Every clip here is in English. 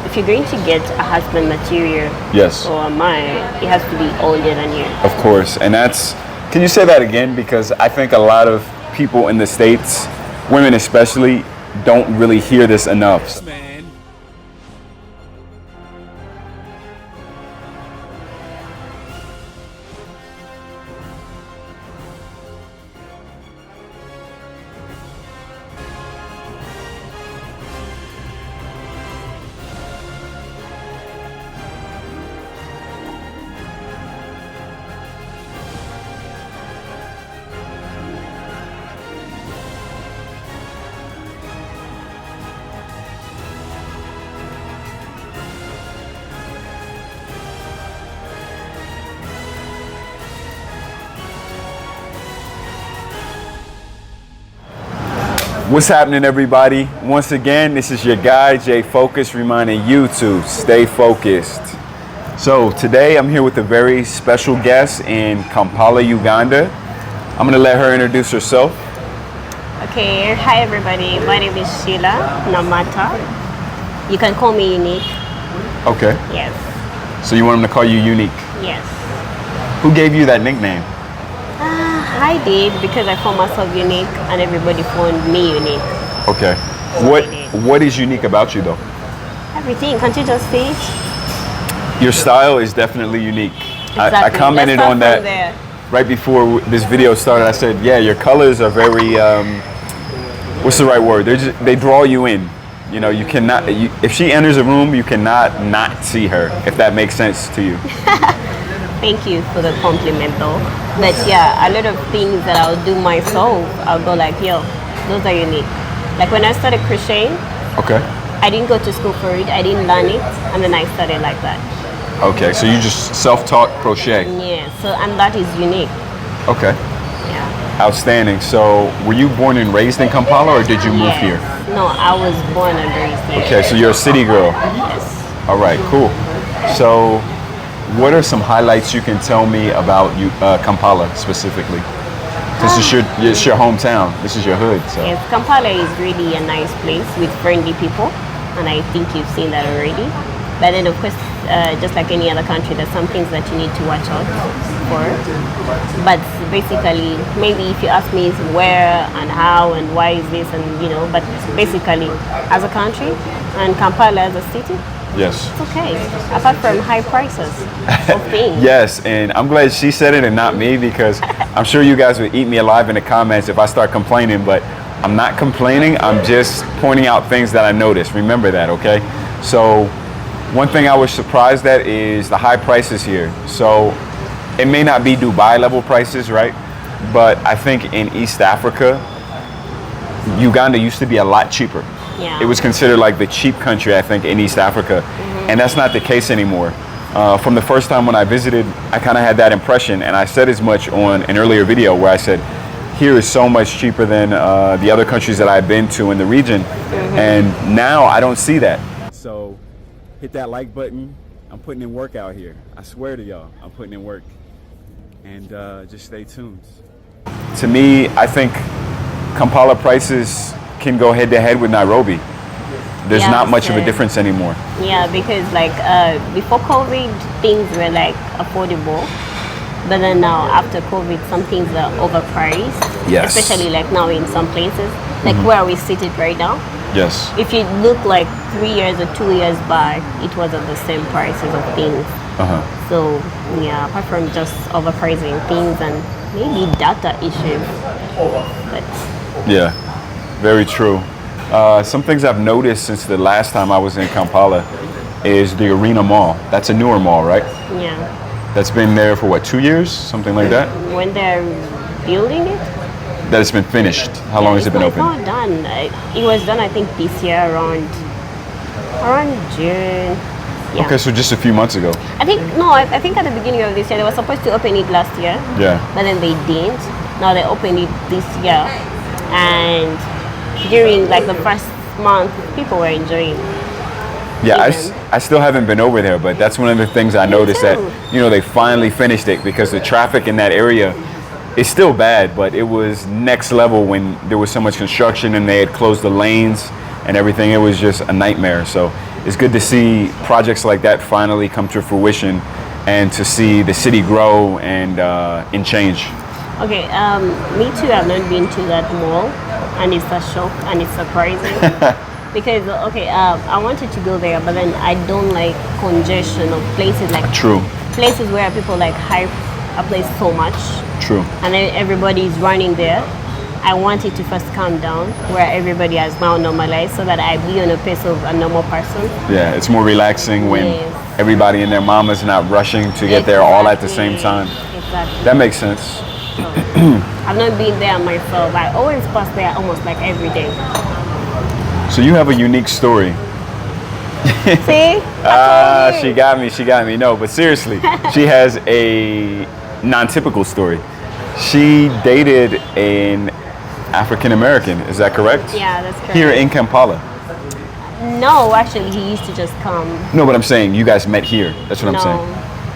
if you're going to get a husband material Yes. or a man, it has to be older than you. Of course. And that's, can you say that again? Because I think a lot of people in the States, women especially, don't really hear this enough. What's happening, everybody? Once again, this is your guy, Jay Focus, reminding you to stay focused. So today I'm here with a very special guest in Kampala, Uganda. I'm gonna let her introduce herself. Okay, hi everybody. My name is Sheila Namata. You can call me Unique. Okay. Yes. So you want them to call you Unique. Yes. Who gave you that nickname? I did because I found myself unique and everybody found me unique. Okay. So What is unique about you though? Everything. Can't you just see it? Your style is definitely unique. Exactly. I commented Let's start on that from there. right before this video started. I said, yeah, your colors are very, what's the right word? They draw you in. You know, you cannot, if she enters a room, you cannot not see her, if that makes sense to you. Thank you for the compliment though. But yeah, a lot of things that I'll do myself, I'll go like, yo, those are unique. Like when I started crocheting, Okay. I didn't go to school for it, I didn't learn it, and then I started like that. Okay, so you just self-taught crochet. Yeah, so, and that is unique. Okay, Yeah. outstanding. So were you born and raised in Kampala or did you move Yes. here? No, I was born and raised here. Okay, so you're a city girl. Yes. All right, cool. So what are some highlights you can tell me about you, Kampala specifically? This is your hometown. This is your hood. So. Yes, Kampala is really a nice place with friendly people, and I think you've seen that already. But then, of course, just like any other country, there's some things that you need to watch out for. But basically, maybe if you ask me where and how and why is this, and but basically, as a country and Kampala as a city, Yes. it's okay. Apart from high prices of things. Yes, and I'm glad she said it and not me, because I'm sure you guys would eat me alive in the comments if I start complaining, but I'm not complaining. I'm just pointing out things that I noticed. Remember that, okay? So one thing I was surprised at is the high prices here. So it may not be Dubai level prices, right? But I think in East Africa, Uganda used to be a lot cheaper. Yeah. It was considered like the cheap country, I think, in East Africa. And that's not the case anymore. From the first time when I visited, I kind of had that impression, and I said as much on an earlier video where I said, here is so much cheaper than the other countries that I've been to in the region. And now I don't see that. So hit that like button. I'm putting in work out here. I swear to y'all, I'm putting in work. And just stay tuned. To me, I think Kampala prices can go head to head with Nairobi. There's Yeah, not much of a so- difference anymore. Yeah, because like before COVID, things were like affordable, but then now after COVID, some things are overpriced. Yes. Especially like now in some places, like where we seated right now. Yes. If you look like 3 years or 2 years back, it was at the same prices of things. Uh-huh. So yeah, apart from just overpricing things and maybe data issues, but Yeah, very true. Some things I've noticed since the last time I was in Kampala is the Arena Mall. That's a newer mall, right? yeah, That's been there for what, 2 years? Something like that? when they're building it. That it's been finished. How long has it been It's open? not done. It was done, I think, this year around June. Yeah. Okay, so just a few months ago. I think no. I think at the beginning of this year they were supposed to open it last year, Yeah. but then they didn't. Now they opened it this year, and during like the first month, people were enjoying. Yeah, Even. I still haven't been over there, but that's one of the things I noticed that, too. they finally finished it, because the traffic in that area is still bad, but it was next level when there was so much construction and they had closed the lanes and everything. It was just a nightmare. So it's good to see projects like that finally come to fruition, and to see the city grow and change. Okay, me too. I've not been to that mall, and it's a shock and it's surprising. Because I wanted to go there, but then I don't like congestion of places like True. places where people like hype a place so much, True. and then everybody is running there. I want it to first calm down, where everybody has now normalized, so that I be on a pace of a normal person. Yeah, it's more relaxing when Yes. everybody and their mama's not rushing to get there all at the same time. Exactly. That makes sense. So, I've not been there myself. I always pass there almost like every day. So you have a unique story. See? I told you. She got me. No, but seriously, she has a non-typical story. She dated an African American, is that correct? Yeah, that's correct. Here in Kampala. No, actually, he used to just come. No, but I'm saying you guys met here. That's what I'm saying.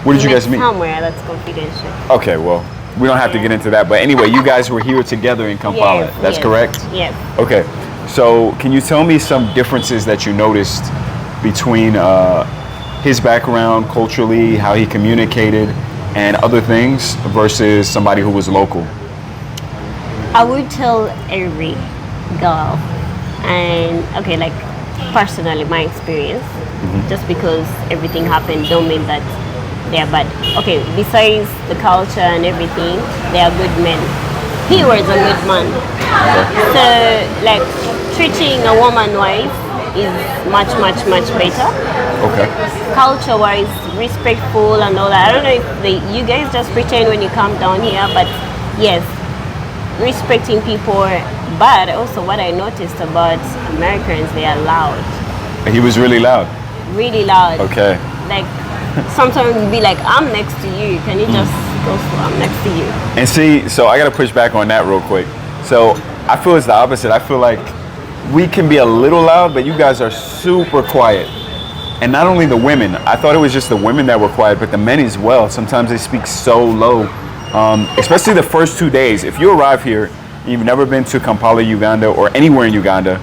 Where did We you guys met meet? Somewhere, that's confidential. Okay, well, we don't have to get into that. But anyway, you guys were here together in Kampala. Yes, That's yes, correct? Yes. Okay, so can you tell me some differences that you noticed between his background culturally, how he communicated, and other things versus somebody who was local? I would tell every girl, and okay, like personally, my experience, just because everything happened, don't mean that they are bad. Okay, besides the culture and everything, they are good men. He was a good man. So, like, treating a woman wife is much, much, much better. Okay. Culture-wise, respectful and all that. I don't know if you guys just pretend when you come down here, but yes, respecting people. But also, what I noticed about Americans, they are loud. He was really loud. Really loud. Okay. Like, sometimes be like, I'm next to you. Can you just go slow? I'm next to you. And see, so I got to push back on that real quick. So I feel it's the opposite. I feel like we can be a little loud, but you guys are super quiet. And not only the women, I thought it was just the women that were quiet, but the men as well. Sometimes they speak so low, especially the first 2 days. If you arrive here, you've never been to Kampala, Uganda, or anywhere in Uganda,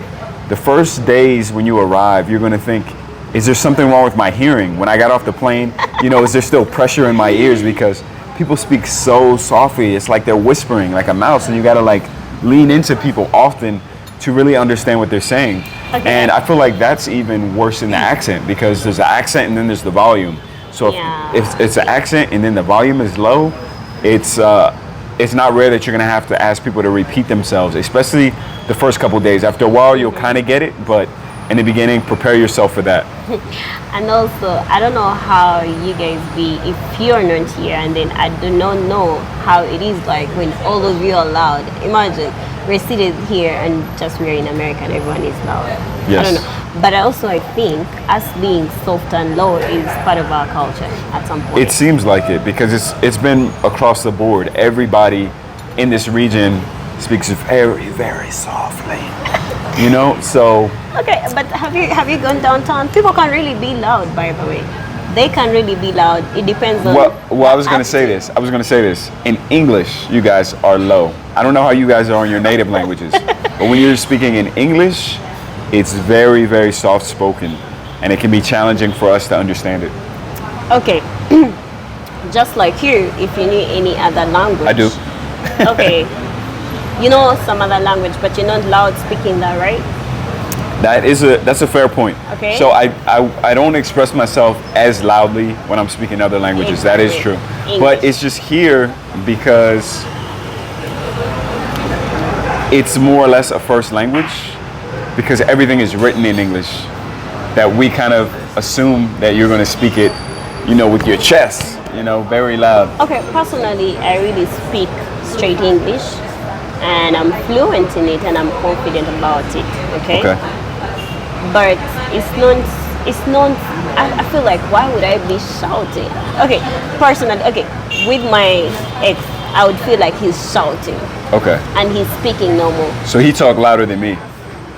the first days when you arrive, you're going to think, is there something wrong with my hearing? When I got off the plane, is there still pressure in my ears? Because people speak so softly. It's like they're whispering like a mouse, and you got to like lean into people often to really understand what they're saying. Okay. And I feel like that's even worse than the accent, because there's the accent and then there's the volume. So if it's an accent and then the volume is low, it's not rare that you're gonna have to ask people to repeat themselves, especially the first couple days. After a while, you'll kind of get it, but in the beginning, prepare yourself for that. And also, I don't know how you guys be if you're not here, and then I do not know how it is like when all of you are loud. Imagine we're seated here and just we're in America and everyone is loud. Yes. I don't know. But also, I think us being soft and low is part of our culture at some point. It seems like it, because it's been across the board. Everybody in this region speaks very, very softly. So. Okay, but have you gone downtown? People can really be loud, by the way. They can really be loud. It depends on. Well, I was going to say this. In English, you guys are low. I don't know how you guys are in your native languages, but when you're speaking in English, it's very, very soft spoken, and it can be challenging for us to understand it. Okay, just like you, if you knew any other language. I do. Okay, you know some other language, but you're not loud speaking that, right? That's a fair point. Okay. So I don't express myself as loudly when I'm speaking other languages. Exactly. That is true. English. But it's just here because it's more or less a first language, because everything is written in English, that we kind of assume that you're going to speak it, with your chest, very loud. Okay, personally, I really speak straight English, and I'm fluent in it, and I'm confident about it. Okay. But it's not, I feel like, why would I be shouting? Okay, personally, with my ex, I would feel like he's shouting. Okay. And he's speaking normal. So he talked louder than me.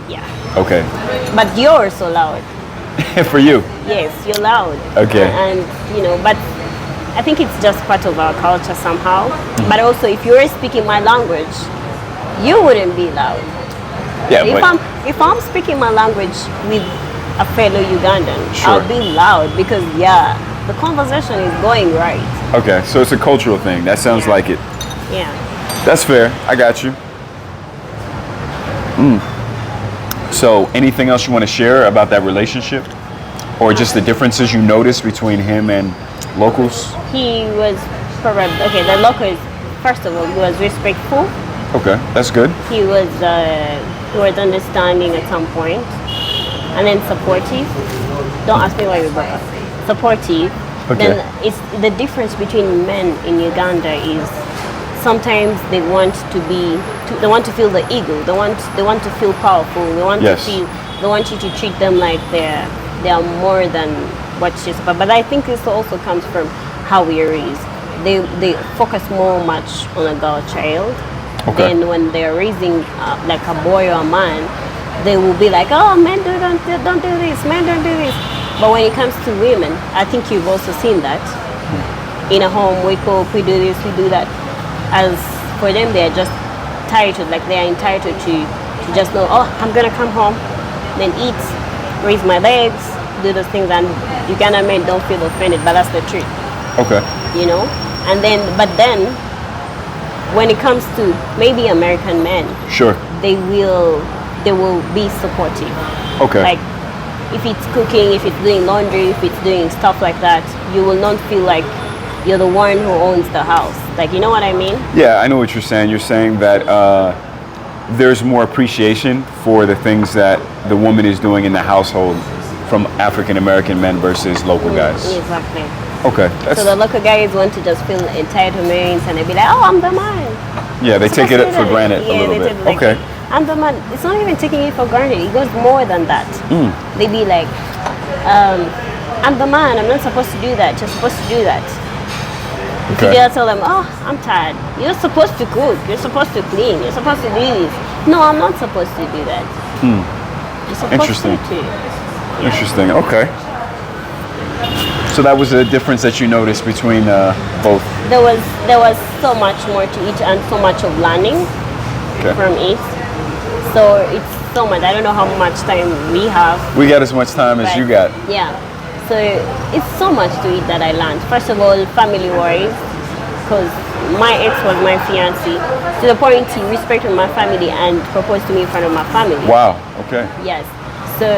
Yeah. Okay. But you're so loud. For you? Yes, you're loud. Okay. And, but I think it's just part of our culture somehow. But also, if you were speaking my language, you wouldn't be loud. Yeah, If I'm speaking my language with a fellow Ugandan. Sure. I'll be loud because the conversation is going right. Okay, so it's a cultural thing. That sounds like it. Yeah. That's fair. I got you. So, anything else you want to share about that relationship, or just the differences you noticed between him and locals? He was probably okay. The locals, first of all, he was respectful. Okay, that's good. He was understanding at some point, and then supportive. Don't ask me why we broke up. Supportive. Okay. Then it's the difference between men in Uganda is sometimes they want to feel the ego. They want to feel powerful. They want Yes. they want you to treat them like they are more than what she's. But I think this also comes from how we are raised. They focus much on a girl child. Okay. Then when they're raising like a boy or a man, they will be like, oh, men don't do this, men don't do this. But when it comes to women, I think you've also seen that. In a home, we cook, we do this, we do that. As for them, they're just entitled, like they're entitled to just know, oh, I'm gonna come home, then eat, raise my legs, do those things, and Uganda men don't feel offended, but that's the truth. Okay. You know? But then, when it comes to maybe American men, Sure. they will be supportive. Okay. Like if it's cooking, if it's doing laundry, if it's doing stuff like that, you will not feel like you're the one who owns the house. Like, you know what I mean? Yeah, I know what you're saying. You're saying that there's more appreciation for the things that the woman is doing in the household from African American men versus local guys. Exactly. Okay. So the local guys want to just feel entitlements, and they be like, oh, I'm the man. Yeah, they take it for granted a Yeah, little they bit. take it like, Okay. I'm the man. It's not even taking it for granted. It goes more than that. They be like, I'm the man. I'm not supposed to do that. You're supposed to do that. If you Okay. dare tell them, oh, I'm tired. You're supposed to cook. You're supposed to clean. You're supposed to do this. No, I'm not supposed to do that. You're supposed Interesting. to. Interesting. Okay. So that was a difference that you noticed between both. There was so much more to it and so much of learning Okay. from it. So it's so much. I don't know how much time we have. We got as much time as but you got. Yeah. So it's so much to it that I learned. First of all, family-wise, because my ex was my fiancé, to the point he respected my family and proposed to me in front of my family. Wow. Okay. Yes. So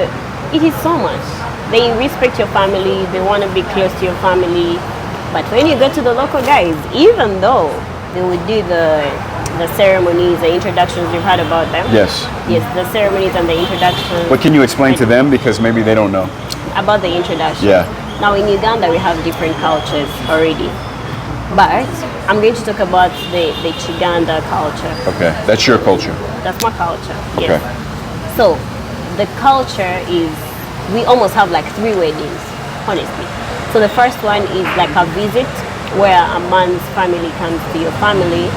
it is so much. They respect your family. They want to be close to your family. But when you go to the local guys, even though they would do the ceremonies, the introductions, you've heard about them? Yes. Yes, the ceremonies and the introductions. What can you explain to them, because maybe they don't know? About the introduction. Yeah. Now in Uganda we have different cultures already. But I'm going to talk about the Chiganda culture. Okay. That's your culture. That's my culture. Yes. Okay. So the culture is, we almost have like 3 weddings, honestly. So the first one is like a visit where a man's family comes to your family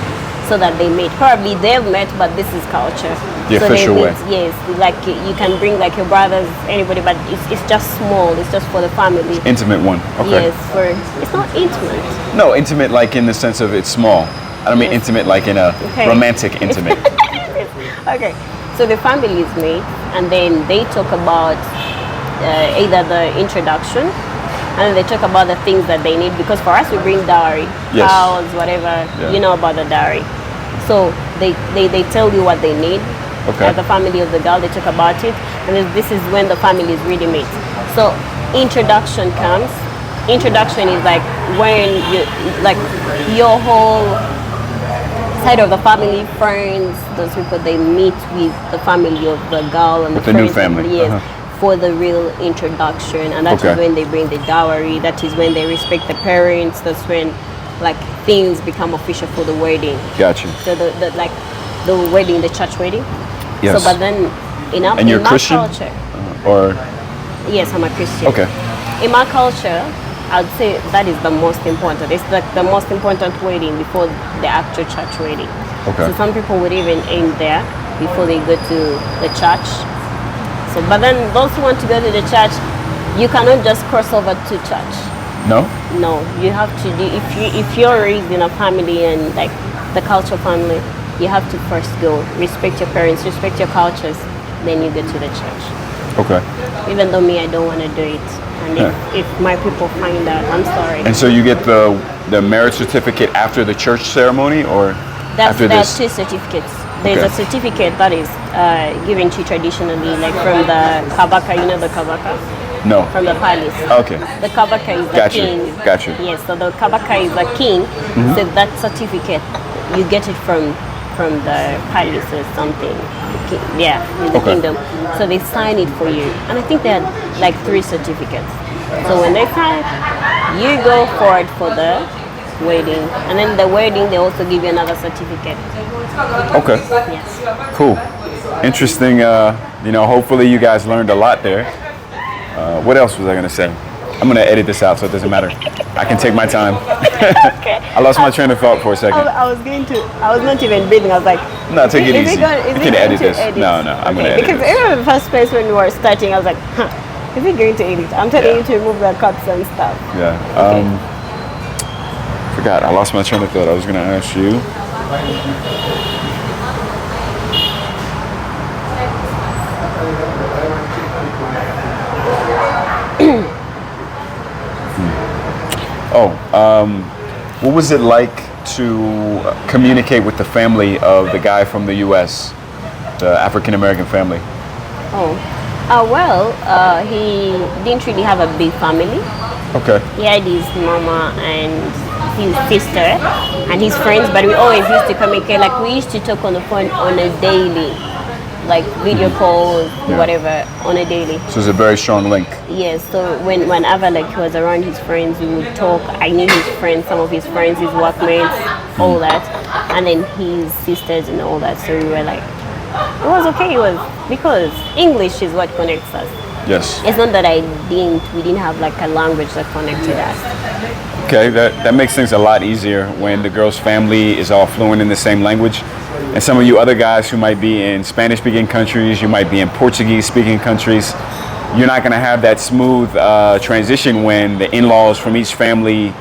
so that they meet. Probably they've met, but this is culture. The so official they way. meet, yes, like you can bring like your brothers, anybody, but it's just small. It's just for the family. Intimate one. Okay. Yes, it's not intimate. No, intimate like in the sense of it's small. I don't mean Yes. intimate like in a Okay. romantic intimate. Okay, so the families meet and then they talk about either the introduction, and they talk about the things that they need, because for us we bring dowry, Yes. cows, whatever, Yeah. you know about the dowry. So they tell you what they need. Okay. The family of the girl, they talk about it, and then this is when the families really meet. So introduction comes. Introduction is like when you, like your whole side of the family, friends, those people, they meet with the family of the girl and With the the new friends, family, yes, uh-huh. for the real introduction, and that is Okay. when they bring the dowry. That is when they respect the parents. That's when like things become official for the wedding. Gotcha. So the wedding, the church wedding. Yes. So but then in And you're my Christian? culture, Or yes, I'm a Christian. okay. In my culture, I would say that is the most important. It's like the most important wedding before the actual church wedding. Okay. So some people would even end there before they go to the church. So, but then those who want to go to the church, you cannot just cross over to church. No? No, you have to do, if you're raised in a family and like the cultural family, you have to first go respect your parents, respect your cultures, then you go to the church. Okay. Even though me, I don't want to do it. And if my people find out, I'm sorry. And so you get the marriage certificate after the church ceremony, or after There's this? two certificates. There's Okay. a certificate that is given to you traditionally, like from the Kabaka, you know the Kabaka? No. From the palace. Okay. The Kabaka is the Gotcha. king. Gotcha. Yes, so the Kabaka is the king. So that certificate, you get it from the palace or something. Yeah, in the Okay. kingdom. So they sign it for you. And I think they had like 3 certificates. So when they sign, you go forward for the wedding. And then the wedding, they also give you another certificate. Okay. Yes. Cool. Interesting. Hopefully you guys learned a lot there. What else was I gonna say? I'm gonna edit this out so it doesn't matter. I can take my time. Okay. I lost my train of thought for a second. I was not even breathing. I was like, No, take it is easy. Is You can going edit to this. No, I'm gonna edit because this. even the first place when we were starting, I was like, is he going to edit? I'm telling Yeah. you to remove the cuts and stuff. Yeah. Forgot. I lost my train of thought. I was gonna ask you. What was it like to communicate with the family of the guy from the U.S., the African American family? He didn't really have a big family. Okay. He had his mama and his sister and his friends, but we always used to communicate. Like we used to talk on the phone on a daily, like video calls, Yeah. whatever, on a daily. So it's a very strong link. Yes, so whenever like he was around his friends, we would talk. I knew his friends, some of his friends, his workmates, all that, and then his sisters and all that. So we were like, it was okay. It was because English is what connects us. Yes. It's not that we didn't have like a language that connected us. Okay, that makes things a lot easier when the girl's family is all fluent in the same language. And some of you other guys who might be in Spanish-speaking countries, you might be in Portuguese-speaking countries, you're not going to have that smooth transition when the in-laws from each family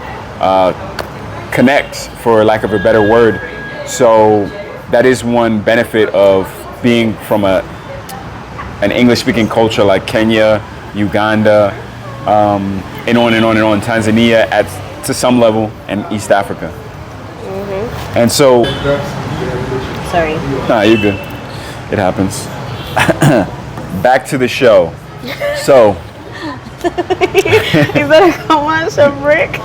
connect, for lack of a better word. So that is one benefit of being from an English-speaking culture like Kenya, Uganda, and on and on and on, Tanzania to some level, and East Africa. Mm-hmm. And so... Sorry. Nah, you're good. It happens. Back to the show. So... Is that a commercial break?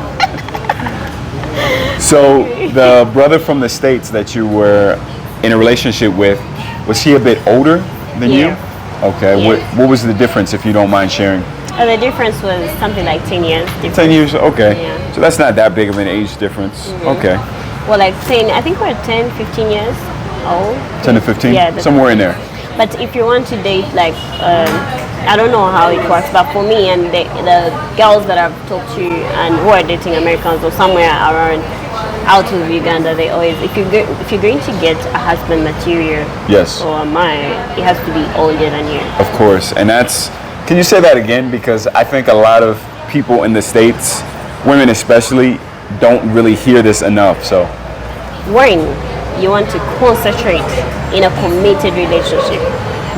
So the brother from the States that you were in a relationship with, was he a bit older than you? Okay. Yes. What was the difference, if you don't mind sharing? The difference was something like 10 years difference. 10 years, okay. Yeah. So that's not that big of an age difference. Okay. Well, like 10, I think we're 10, 15 years old. 10 to 15? Yeah, Somewhere in there. But if you want to date, like, I don't know how it works, but for me and the girls that I've talked to and who are dating Americans or somewhere around out of Uganda, they always, if you're going to get a husband material Yes. or a man, it has to be older than you. Of course. And that's, can you say that again? Because I think a lot of people in the States, women especially, don't really hear this enough. So When you want to concentrate in a committed relationship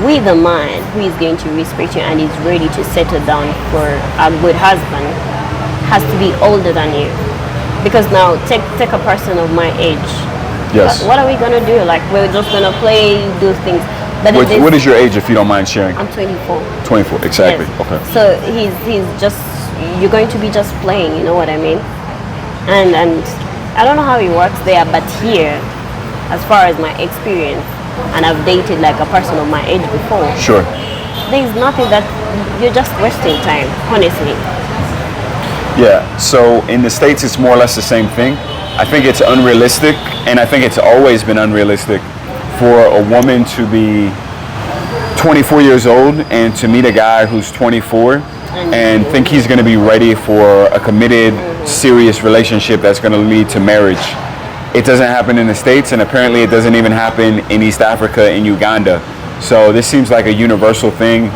with a man who is going to respect you and is ready to settle down for a good husband, has to be older than you. Because now, take a person of my age. yes. What are we gonna do? Like, we're just gonna play, do things. But What is your age, if you don't mind sharing? I'm 24. 24, exactly. Yes. Okay. So he's just, you're going to be just playing, you know what I mean? And I don't know how it works there, but here, as far as my experience, and I've dated like a person of my age before, Sure. there's nothing that, you're just wasting time, honestly. Yeah, so in the States, it's more or less the same thing. I think it's unrealistic, and I think it's always been unrealistic for a woman to be 24 years old and to meet a guy who's 24 and think he's going to be ready for a committed, serious relationship that's going to lead to marriage. It doesn't happen in the States, and apparently it doesn't even happen in East Africa, in Uganda. So this seems like a universal thing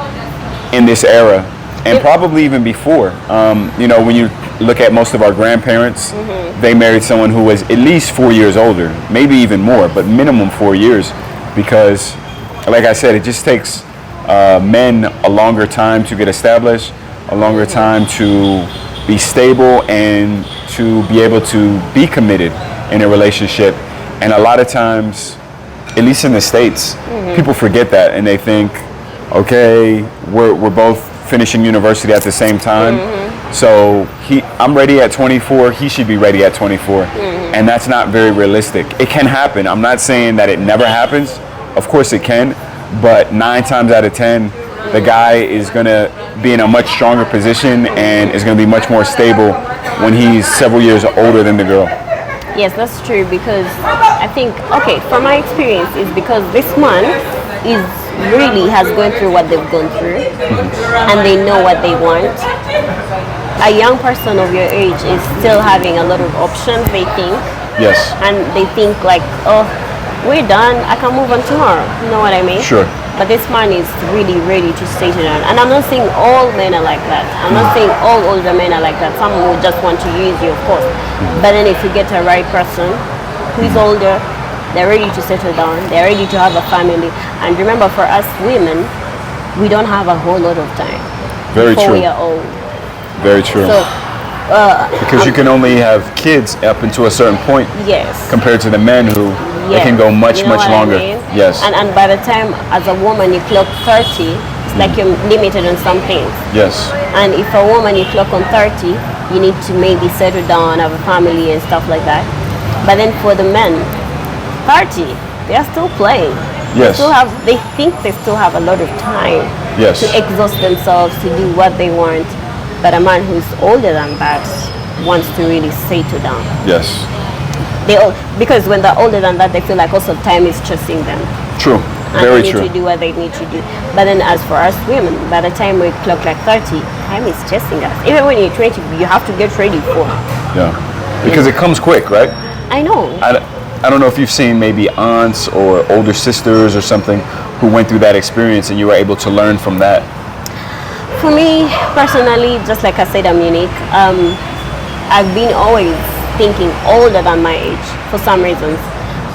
in this era, and probably even before. When you look at most of our grandparents, they married someone who was at least 4 years older, maybe even more, but minimum 4 years, because, like I said, it just takes men a longer time to get established, a longer time to be stable, and to be able to be committed in a relationship. And a lot of times, at least in the States, people forget that, and they think, okay, we're both finishing university at the same time, so I'm ready at 24, he should be ready at 24, and that's not very realistic. It can happen. I'm not saying that it never happens. Of course it can, but 9 times out of 10, the guy is going to be in a much stronger position and is going to be much more stable when he's several years older than the girl. Yes, that's true, because I think, okay, from my experience, is because this man is really has gone through what they've gone through, and they know what they want. A young person of your age is still having a lot of options, they think. Yes. And they think like, oh, we're done, I can move on tomorrow. You know what I mean? Sure. But this man is really ready to settle down. And I'm not saying all men are like that. I'm not saying all older men are like that. Some will just want to use you, of course. But then if you get a right person who is older, they're ready to settle down. They're ready to have a family. And remember, for us women, we don't have a whole lot of time. Very before true. we are old. Very true. So, because you can only have kids up until a certain point. yes. Compared to the men who they can go much, You know much what longer. I mean? Yes. And by the time, as a woman, you clock 30, it's like you're limited on some things. Yes. And if a woman you clock on 30, you need to maybe settle down, have a family and stuff like that. But then for the men, 30, they are still playing. Yes. They think they still have a lot of time Yes. to exhaust themselves, to do what they want. But a man who's older than that wants to really settle down. Yes. Because when they're older than that, they feel like also time is chasing them. True. And Very they need true. to do what they need to do. But then as for us women, by the time we clock like 30, time is chasing us. Even when you're 20, you have to get ready for it. Yeah. Because it comes quick, right? I know. I don't know if you've seen maybe aunts or older sisters or something who went through that experience and you were able to learn from that. For me, personally, just like I said, I'm unique. I've been always thinking older than my age for some reasons.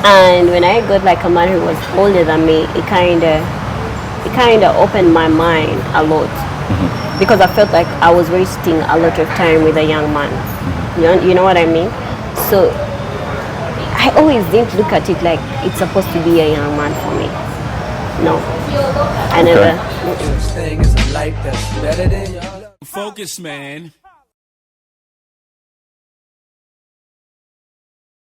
And when I got like a man who was older than me, it kind of opened my mind a lot. Because I felt like I was wasting a lot of time with a young man. You know what I mean? So I always didn't look at it like it's supposed to be a young man for me. No, I never. Such thing as a life that's better than your Focus, man.